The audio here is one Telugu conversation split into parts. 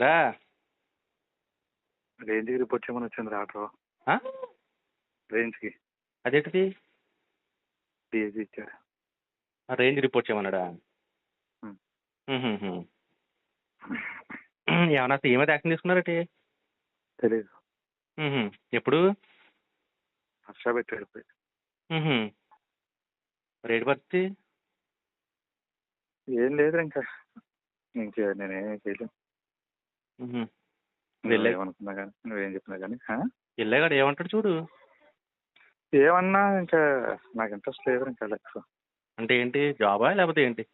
రా రేంజ్కి రిపోర్ట్ చేయమని వచ్చింది ఆటో ఆ? రేంజ్కి అదేంటిది డిఎస్సి ఇచ్చాడు. రేంజ్ రిపోర్ట్ చేయమన్నాడా? ఉమ్. ఉహుహు. ఏమన్నా అసలు ఏమైతే యాక్షన్ తీసుకున్నారటి? తెలీదు. ఉహు. ఎప్పుడు? హర్ష పెట్టాడు పోయి. ఉహు. రేటు పరిస్థితి ఏం లేదు ఇంకా నేనేం చేయలేను. ఉహు. నువ్వేమనుకున్నా కానీ నువ్వేం చెప్పినా కానీ వెళ్ళాగాడు ఏమంటాడు చూడు. ఏమన్నా ఇంకా నాకు ఇంట్రెస్ట్ లేదు ఇంకా లైఫ్. అంటే ఏంటి, జాబా లేకపోతే ఏంటి?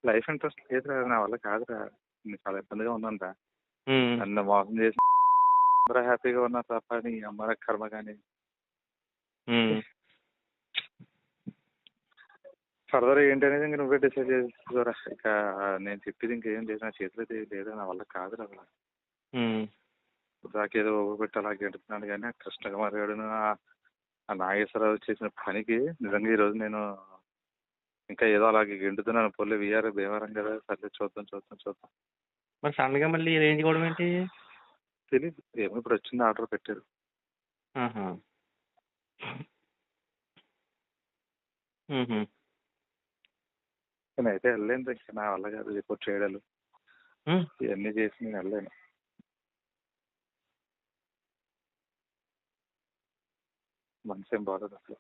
లైఫ్ ఇంట్రెస్ట్ లేదురా, నా వల్ల కాదురా. నేను చాలా ఇబ్బందిగా ఉన్నానురా. ఉమ్. నన్ను మోసం చేసి అందరూ హ్యాపీగా ఉన్నారు తప్ప నీ అమ్మ కర్మ కానీ. ఉమ్. ఫర్దర్ ఏంటి అనేది ఇంక నువ్వే డిసైడ్ చేసుకోరా. ఇక నేను చెప్పేది ఇంకేం లేదు, నా చేతిలో లేదు, నా వల్ల కాదురా. ఉమ్. నాకేదో పెట్టి అలా గెడుతున్నాను కానీ కృష్ణకుమార్ గారు ఆ నాగేశ్వరరావు చేసిన పనికి నిజంగా ఈరోజు నేను ఇంకా ఏదో అలాగే గెంటుతున్నాను. పొల్లి వీఆర్ భీమవరం కదా, సర్లే చూద్దాం. మరి సడన్ గా మళ్ళీ రేంజ్ కూడా ఏంటి? తెలీదు, ఏమో ఇప్పుడు వచ్చింది ఆర్డర్ పెట్టారు. ఆహా. ఉహు. నేనైతే వెళ్ళలేను ఇంకా, నా వల్ల కాదు రిపోర్ట్ చేయడాలు ఇవన్నీ చేసి నేను వెళ్ళలేను. మనసు ఏం బాగోదు అసలు.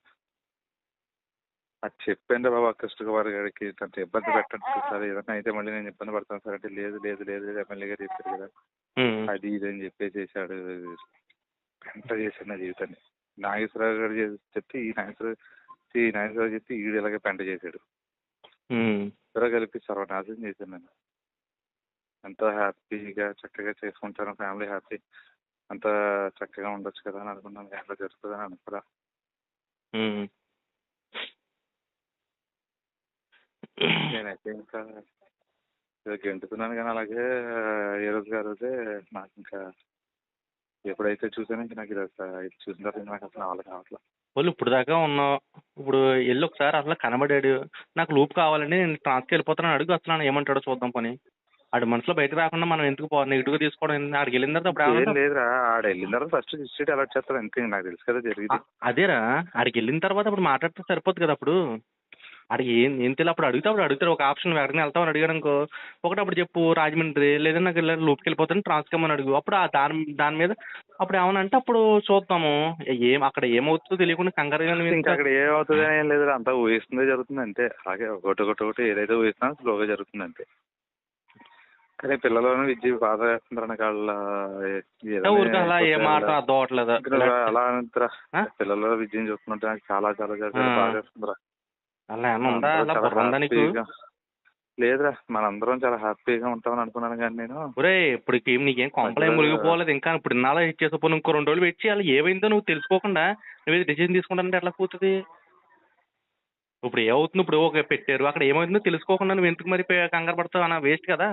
అది చెప్పండి బాబా కృష్ణకుమార్ గారికి, అంత ఇబ్బంది పెట్టండి సార్, ఏదైనా అయితే మళ్ళీ నేను ఇబ్బంది పడతాను సార్ అంటే లేదు ఎమ్మెల్యే గారు చెప్పారు కదా అది ఇది అని చెప్పేసాడు. ఎంత చేశాడు నా జీవితాన్ని. నాగేశ్వరరావు గారు చెప్తే ఈ నాగేశ్వరరావు చెప్తే ఈడు ఇలాగే పెంట చేశాడు. ఇద్దరు కలిపి సర్వనాశనం చేశాను నేను. ఎంతో హ్యాపీగా చక్కగా చేసుకుంటాను, ఫ్యామిలీ హ్యాపీ, అంత చక్కగా ఉండొచ్చు కదా అని అనుకున్నాను. ఎలా జరుగుతుందని అనుకురా. నేనైతే ఇంకా గెంటుతున్నాను కానీ అలాగే ఏ రోజే నాకు ఇంకా ఎప్పుడైతే చూసానో ఇంకా నాకు ఇది చూసిన తర్వాత నాకు అసలు నా వల్ల కావట్లేదు. వాళ్ళు ఇప్పుడు దాకా ఉన్నావు, ఇప్పుడు వెళ్ళి ఒకసారి అసలు కనబడాడు, నాకు లూప్ కావాలండి నేను ట్రాన్స్కి వెళ్ళిపోతాను అడుగు, అసలు ఏమంటాడో చూద్దాం. పని ఆడి మనసులో బయటకు రాకుండా మనం ఎందుకు నెగిటివ్గా తీసుకోవడం? ఆడికి వెళ్ళిన తర్వాత అప్పుడు ఏం లేదురా, ఆడ వెళ్ళిన తర్వాత ఫస్ట్ డిస్ట్రిక్ట్ అలర్ట్ చేస్తారు అంతే, నాకు తెలుసు కదా జరిగింది. అదేరా, ఆడికి వెళ్ళిన తర్వాత అప్పుడు మాట్లాడితే సరిపోద్ది కదా. అప్పుడు ఆడికి ఏం తెలియదు, అప్పుడు అడుగుతారు ఒక ఆప్షన్ ఎక్కడికి వెళ్తామని అడిగాడు అనుకో, ఒకటి అప్పుడు చెప్పు రాజమండ్రి, లేదా నాకు లూప్కి వెళ్ళిపోతాను ట్రాన్స్కమ్మని అడుగు. అప్పుడు దాని మీద అప్పుడు ఏమనంటే అప్పుడు చూద్దాము. అక్కడ ఏమవుతుందో తెలియకుండా కంగారుగా ఇంకా అక్కడ ఏమవుతుంది అని ఏం లేదు, అంతా ఊహిస్తుందే జరుగుతుంది అంతే. అలాగే ఒకటి ఏదైతే ఊహిస్తున్నా స్లోగా జరుగుతుంది అంతే. కానీ పిల్లలను విద్య బాధ వేస్తుంటారు నాకు వాళ్ళ అలా అంటారా. పిల్లల విద్యను చూస్తున్నట్టు నాకు చాలా బాధ వేస్తుందిరా. లేదురా, మనందరం చాలా హ్యాపీగా ఉంటామని అనుకున్నాను కానీ నేను ఇప్పుడు నీకేం కొంపలే మునిగిపోలేదు ఇంకా. ఇప్పుడు ఇన్నాళ్ళ ఇచ్చేసపోను, ఇంకో 2 రోజులు వెయిట్ చేయాలి. ఏమైందో నువ్వు తెలుసుకోకుండా నువ్వు డిసిజన్ తీసుకుంటానంటే ఎట్లా కూతుంది? ఇప్పుడు ఏమవుతుంది, ఇప్పుడు ఓకే పెట్టారు, అక్కడ ఏమవుతుందో తెలుసుకోకుండా నువ్వు ఎందుకు మరి కంగారు పడతావు అన్న? వేస్ట్ కదా.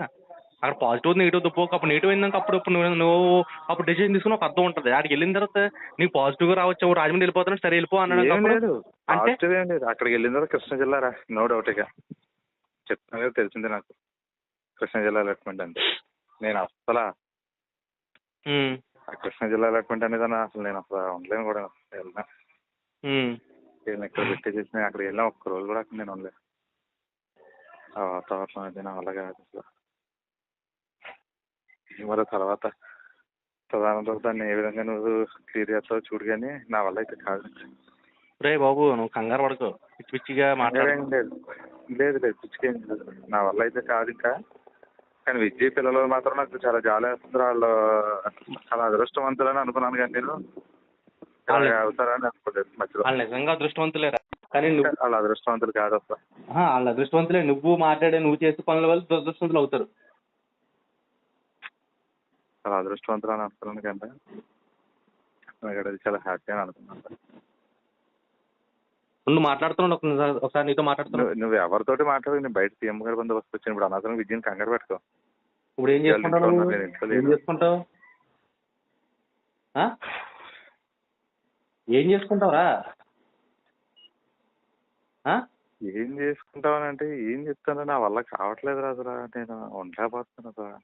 అక్కడ పాజిటివ్ నెగిటివ్ దుబ్బోక అప్పుడు నెగిటివ్ అయిందాక అప్పుడు నువ్వు అప్పుడు డిసిజన్ తీసుకుని ఒక అర్థం ఉంటుంది. అక్కడికి వెళ్ళిన తర్వాత నీకు పాజిటివ్గా రావచ్చు, రాజమండ్రి వెళ్ళిపోతాను సరే వెళ్ళిపో అన్నాడు. అక్కడికి వెళ్ళిన తర్వాత కృష్ణా జిల్లా రా, నో డౌట్. ఇక చెప్తాను కదా, తెలిసిందే నాకు కృష్ణా జిల్లా అలాట్మెంట్ అంటే. నేను అసలు కృష్ణా జిల్లా అలాట్మెంట్ అనేది అసలు నేను అసలు ఉండలేను కూడా. వెళ్ళినా నేను ఇక్కడ పెట్టేసి అక్కడికి వెళ్ళినా ఒక్క రోజు కూడా అక్కడ నేను ఉండలేను. ఆ వాతావరణం అది నా వల్ల కాదు అసలు. మరి తర్వాత దాన్ని ఏ విధంగా నువ్వు క్లియర్ చేస్తావో చూడు, కానీ నా వల్ల అయితే కాదు. రే బాబు నువ్వు కంగారు పడుకో, పిచ్చి పిచ్చిగా లేదు పిచ్చిగా ఏం లేదు, నా వల్ల అయితే కాదు ఇంకా. కానీ విద్య పిల్లలు మాత్రం నాకు చాలా జాలి వేస్తుంది. వాళ్ళు చాలా అదృష్టవంతులని అనుకున్నాను కానీ నేను అవుతారని అనుకోలేదు మధ్యలో. వాళ్ళు నిజంగా అదృష్టవంతులేరా, కానీ వాళ్ళ అదృష్టవంతులు కాదు అసలు. వాళ్ళ అదృష్టవంతులే, నువ్వు మాట్లాడే నువ్వు చేసే పనుల వల్ల దురదృష్టవంతులు అవుతారు. చాలా అదృష్టవంతులు అని అనుకున్నాను కంటే అది చాలా హ్యాపీ అని అనుకున్నాను. నువ్వు మాట్లాడుతున్నావు, ఒకసారి నీతో మాట్లాడుతున్నావు. నువ్వు ఎవరితోటి మాట్లాడు, నేను బయట సీఎం గారి బందోబస్తు వచ్చాను. ఇప్పుడు అనవసరం విద్యను కంగారు పెట్టుకో. ఇప్పుడు ఏం చేసుకుంటావు? ఏం చేసుకుంటావురా? ఏం చేసుకుంటావని అంటే ఏం చెప్తాను, నా వల్ల కావట్లేదు రాదురా, నేను ఉండలేకపోతున్నాను.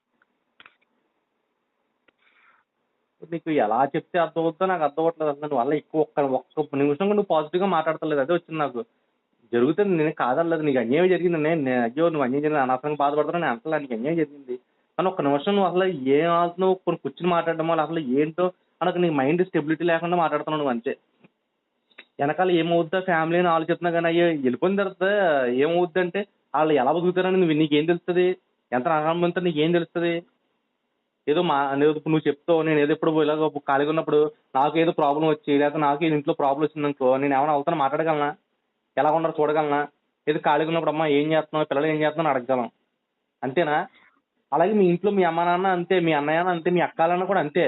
నీకు ఎలా చెప్తే అర్థమవుతుందో నాకు అర్థం అవ్వట్లేదు. అసలు నువ్వు వల్ల ఎక్కువ ఒక్క నిమిషం కూడా నువ్వు పాజిటివ్గా మాట్లాడతలేదు. అదే వచ్చింది నాకు. జరుగుతుంది, నేను కాదనలేదు. నీకు అన్యాయం జరిగింది. అయ్యో నువ్వు అన్యాయం జరిగింది అనవసరంగా బాధపడుతున్నావు నేను అంటలా. నీకు అన్యాయం జరిగింది. కానీ ఒక్క నిమిషం నువ్వు అసలు ఏం ఆడుతున్నావు, కొన్ని కూర్చుని మాట్లాడడమో అసలు ఏంటో అనకు, నీ మైండ్ స్టెబిలిటీ లేకుండా మాట్లాడుతున్నావు నువ్వు అంతే. వెనకాల ఏమవుద్దా ఫ్యామిలీ అని ఆలోచిస్తున్నా కానీ అయ్యో వెళ్ళిపోయిన తర్వాత ఏమవుద్ది అంటే వాళ్ళు ఎలా బతుకుతారని నీకేం తెలుస్తుంది? ఎంత నమ్మకంతో నీకేం తెలుస్తుంది? ఏదో నువ్వు చెప్తావు, నేను ఏదో ఇప్పుడు ఇలాగ ఖాళీగా ఉన్నప్పుడు నాకు ఏదో ప్రాబ్లం వచ్చి లేకపోతే నాకు ఏదో ఇంట్లో ప్రాబ్లం వచ్చిందనుకో, నేను ఏమైనా అవుతాను మాట్లాడగలనా? ఎలా ఉన్నారో చూడగలనా? ఏదో ఖాళీగా ఉన్నప్పుడు అమ్మ ఏం చేస్తున్నావు, పిల్లలు ఏం చేస్తున్నావు అడగగలం. అంతేనా? అలాగే మీ ఇంట్లో మీ అమ్మ నాన్న అంతే, మీ అన్నయ్య అంతే, మీ అక్కాలన్న కూడా అంతే.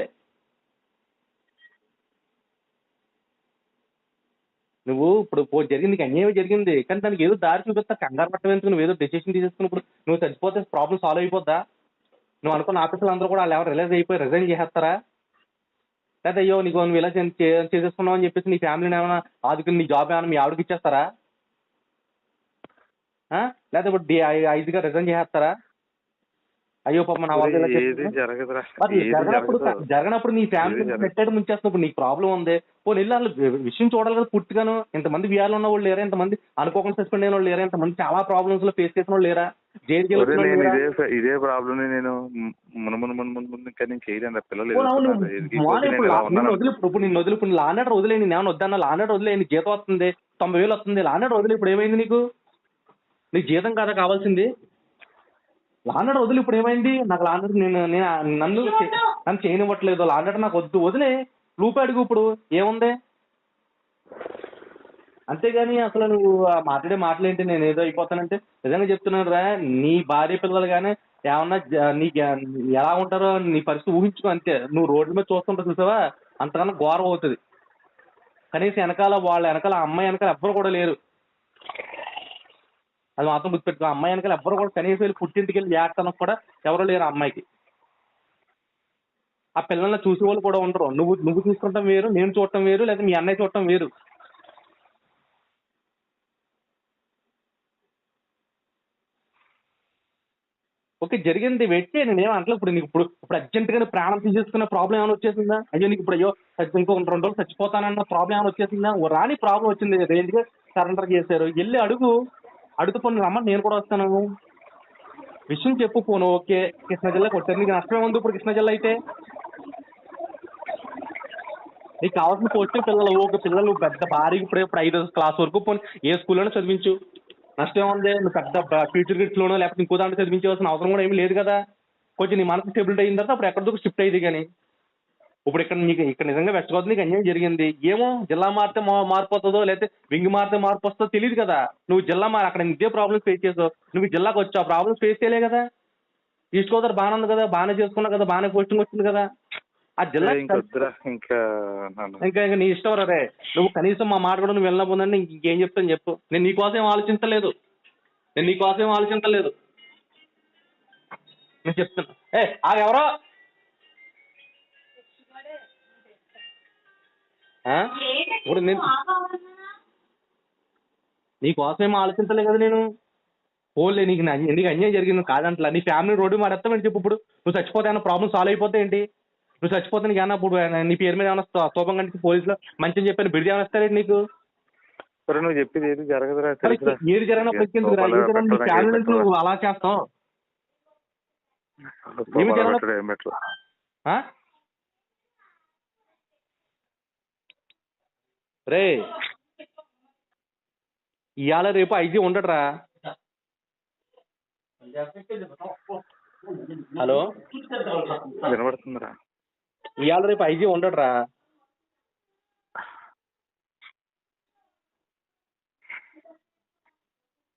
నువ్వు ఇప్పుడు జరిగింది, నీకు అన్యాయం జరిగింది, కానీ దానికి ఏదో దారి చూపిస్తా. కంగారు పట్టడం ఎందుకు? నువ్వు ఏదో డెసిషన్ తీసేసుకున్నప్పుడు నువ్వు చచ్చిపోతే ప్రాబ్లం సాల్వ్ అయిపోద్దా? నువ్వు అనుకున్న ఆఫీసులు అందరూ కూడా వాళ్ళు ఎవరు రిలైజ్ అయిపోయి రిజైన్ చేసేస్తారా? లేదా అయ్యో నువ్వు ఇలా చేసేసుకున్నావు అని చెప్పేసి నీ ఫ్యామిలీని ఏమైనా ఆదుకుని నీ జాబ్ ఏమైనా మీ ఆవిడకి ఇచ్చేస్తారా? లేదా ఇప్పుడు 5గా రిజైన్ చేసేస్తారా? అయ్యో పాపం నా వల్ల జరగనప్పుడు నీ ఫ్యామిలీ పెట్టాడు ముంచేస్తున్నప్పుడు నీకు ప్రాబ్లం ఉంది. పోనీ వెళ్ళి వాళ్ళు విషయం చూడాలి కదా పూర్తిగాను. ఇంతమంది వీఆర్లో ఉన్న వాళ్ళు లేరా? ఇంతమంది అనుకోకుండా సస్పెండ్ అయిన వాళ్ళు లేరా? ఇంతమంది చాలా ప్రాబ్లమ్స్ లో ఫేస్ చేసిన వాళ్ళు లేరా? ఇదే ప్రాబ్లం నేను ముందు ఇంకా నేను చేయలేను. పిల్లలు ఇప్పుడు నేను వదిలి ఇప్పుడు లానర్ వదిలే, నేను ఏమైనా వద్దన్నా లానర్ వదిలే, నీ జీతం వస్తుంది 90,000 వస్తుంది, లానర్ వదిలే. ఇప్పుడు ఏమైంది నీకు? నీకు జీతం కదా కావాల్సింది? లానర్ వదిలి. ఇప్పుడు ఏమైంది? నాకు లానర్ నన్ను చేయనివ్వట్లేదు. లానర్ నాకు వద్దు, వదిలే. లూపు అడుగు. ఇప్పుడు ఏముంది? అంతేగాని అసలు నువ్వు మాట్లాడే మాటలేంటి? నేను ఏదో అయిపోతానంటే నిజంగా చెప్తున్నాను రా, నీ భార్య పిల్లలు కానీ ఏమన్నా నీకు ఎలా ఉంటారో నీ పరిస్థితి ఊహించుకో అంతే. నువ్వు రోడ్ల మీద చూస్తుంటా చూసావా, అంతకన్నా ఘోరం అవుతుంది. కనీసం వాళ్ళ వెనకాల అమ్మాయి వెనకాల ఎవ్వరు కూడా లేరు. అది మాత్రం గుర్తుపెట్టుకో. అమ్మాయి వెనకాల ఎవ్వరు కూడా కనీసం వెళ్ళి పుట్టింటికి వెళ్ళి ఏడటానికి కూడా ఎవరు లేరు అమ్మాయికి. ఆ పిల్లల్ని చూసే వాళ్ళు కూడా ఉండరు. నువ్వు చూసుకుంటాం వేరు, నేను చూడటం వేరు, లేదా మీ అన్నయ్య చూడటం వేరు. ఓకే, జరిగింది, వెయిట్ చేయి. నేను ఏం అంటలేదు. ఇప్పుడు నీకు ఇప్పుడు అర్జెంట్గా ప్రాణం తీసేసుకున్న ప్రాబ్లం ఏమైనా వచ్చేసిందా? అయ్యో నీకు ఇప్పుడు ఇంకో 2 రోజులు చచ్చిపోతానన్న ప్రాబ్లం ఏమైనా వచ్చేసిందా? రాని ప్రాబ్లం వచ్చింది, రేంజ్గా సరెండర్ చేశారు. వెళ్ళి అడుగు పోను రమ్మని నేను కూడా వస్తాను. విషయం చెప్పు పోను. ఓకే, కృష్ణా జిల్లాకి వచ్చారు, నీకు నష్టమే ఉంది. ఇప్పుడు కృష్ణా జిల్లా అయితే నీకు కావాల్సిన పోస్టులు పిల్లలు పెద్ద భారీగా ఇప్పుడు 5వ క్లాస్ వరకు పోను ఏ స్కూల్లోనే చదివించు. నష్టం ఉంది. నువ్వు పెద్ద ఫ్యూచర్ గిట్స్లోనో లేకపోతే ఇంకో దాంట్లో చదివించవలసిన అవసరం కూడా ఏమీ లేదు కదా. కొంచెం నీ మనసు స్టెబిలిటీ అయిన తర్వాత అప్పుడు ఎక్కడిదో షిఫ్ట్ అయ్యేది. కానీ ఇప్పుడు ఇక్కడ నిజంగా వెస్ట్ గోదావరి నీకు అన్యాయం జరిగింది. ఏమో జిల్లా మారితే మార్పు వస్తుందో, లేకపోతే వింగ్ మారితే మార్పు వస్తుందో తెలియదు కదా. నువ్వు జిల్లా అక్కడ ఇదే ప్రాబ్లమ్స్ ఫేస్ చేసావు. నువ్వు జిల్లాకు వచ్చావు, ప్రాబ్లమ్స్ ఫేస్ చేయలే కదా. ఈస్ట్ గోదావరి బాగానే ఉంది కదా, బాగానే చేసుకున్నావు కదా, బాగానే పోస్టింగ్ వచ్చింది కదా. ఆ జిల్లా ఇంకా నీ ఇష్టం రే. నువ్వు కనీసం మా మాట కూడా నువ్వు వెళ్ళకపోతుందంటే ఇంకేం చెప్తాను చెప్పు. నేను నీకోసం ఏం ఆలోచించలేదు. నేను చెప్తున్నా. ఎవరో ఇప్పుడు నీకోసం ఏం ఆలోచించలే కదా నేను. పోలే, నీకు అన్యాయం జరిగింది కాదంటలా. నీ ఫ్యామిలీ రోడ్డు మాడేస్తామని చెప్పు. ఇప్పుడు నువ్వు చచ్చిపోతే ఏమన్నా ప్రాబ్లం సాల్వ్ అయిపోతే ఏంటి? నువ్వు చచ్చిపోతే నీకు ఏమన్నా ఇప్పుడు నీ పేరు మీద ఏమన్నా స్తూపం కంటే పోలీసులో మంచిని చెప్పని బిడిది ఏమైనా ఇస్తారేంటి నీకు? నువ్వు చెప్పేది ఏది జరగదురా. ఏది జరిగినప్పుడు నీ ఫ్యామిలీ నుంచి నువ్వు అలా చేస్తావు. ఏమి జరగదు రే. ఇవాళ రేపు 5 ఉండడురా. హలో, వినబడుతుందిరా. ఇవాళ రేపు 5 ఉండడురా.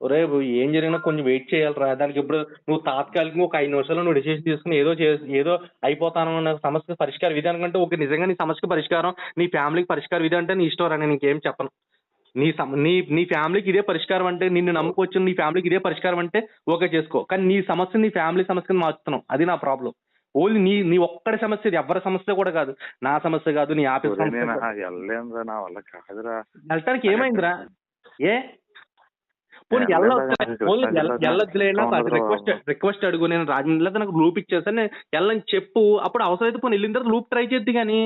రేపు ఏం జరిగినా కొంచెం వెయిట్ చేయాలిరా. దానికి ఇప్పుడు నువ్వు తాత్కాలికంగా ఒక 5 నిమిషాలు నువ్వు డిసిషన్ తీసుకుని ఏదో అయిపోతానన్న సమస్య పరిష్కార విధి అనుకుంటే ఓకే. నిజంగా నీ సమస్యకి పరిష్కారం, నీ ఫ్యామిలీకి పరిష్కార విధి అంటే నీ ఇష్టం రా. నేను ఇంకేం చెప్పను. నీ ఫ్యామిలీకి ఇదే పరిష్కారం అంటే, నిన్ను నమ్ముకొచ్చిన నీ ఫ్యామిలీకి ఇదే పరిష్కారం అంటే ఓకే చేసుకో. కానీ నీ సమస్య నీ ఫ్యామిలీ సమస్యను మార్చుతున్నావు. అది నా ప్రాబ్లం. ఓన్లీ నీ ఒక్కడి సమస్య, ఇది ఎవరి సమస్య కూడా కాదు. నా సమస్య కాదు, నీ ఆఫీస్ సమస్య. వెళ్ళటానికి ఏమైందిరా? పోనీ వెళ్ళొద్దు వెళ్ళొద్దులే నాకు రిక్వెస్ట్ అడుగు, నేను రాజమండ్రిలో నాకు లూప్ ఇచ్చేసాను, నేను వెళ్ళని చెప్పు, అప్పుడు అవసరమైతే పోనీ వెళ్ళిన తర్వాత లూప్ ట్రై చేద్ది కానీ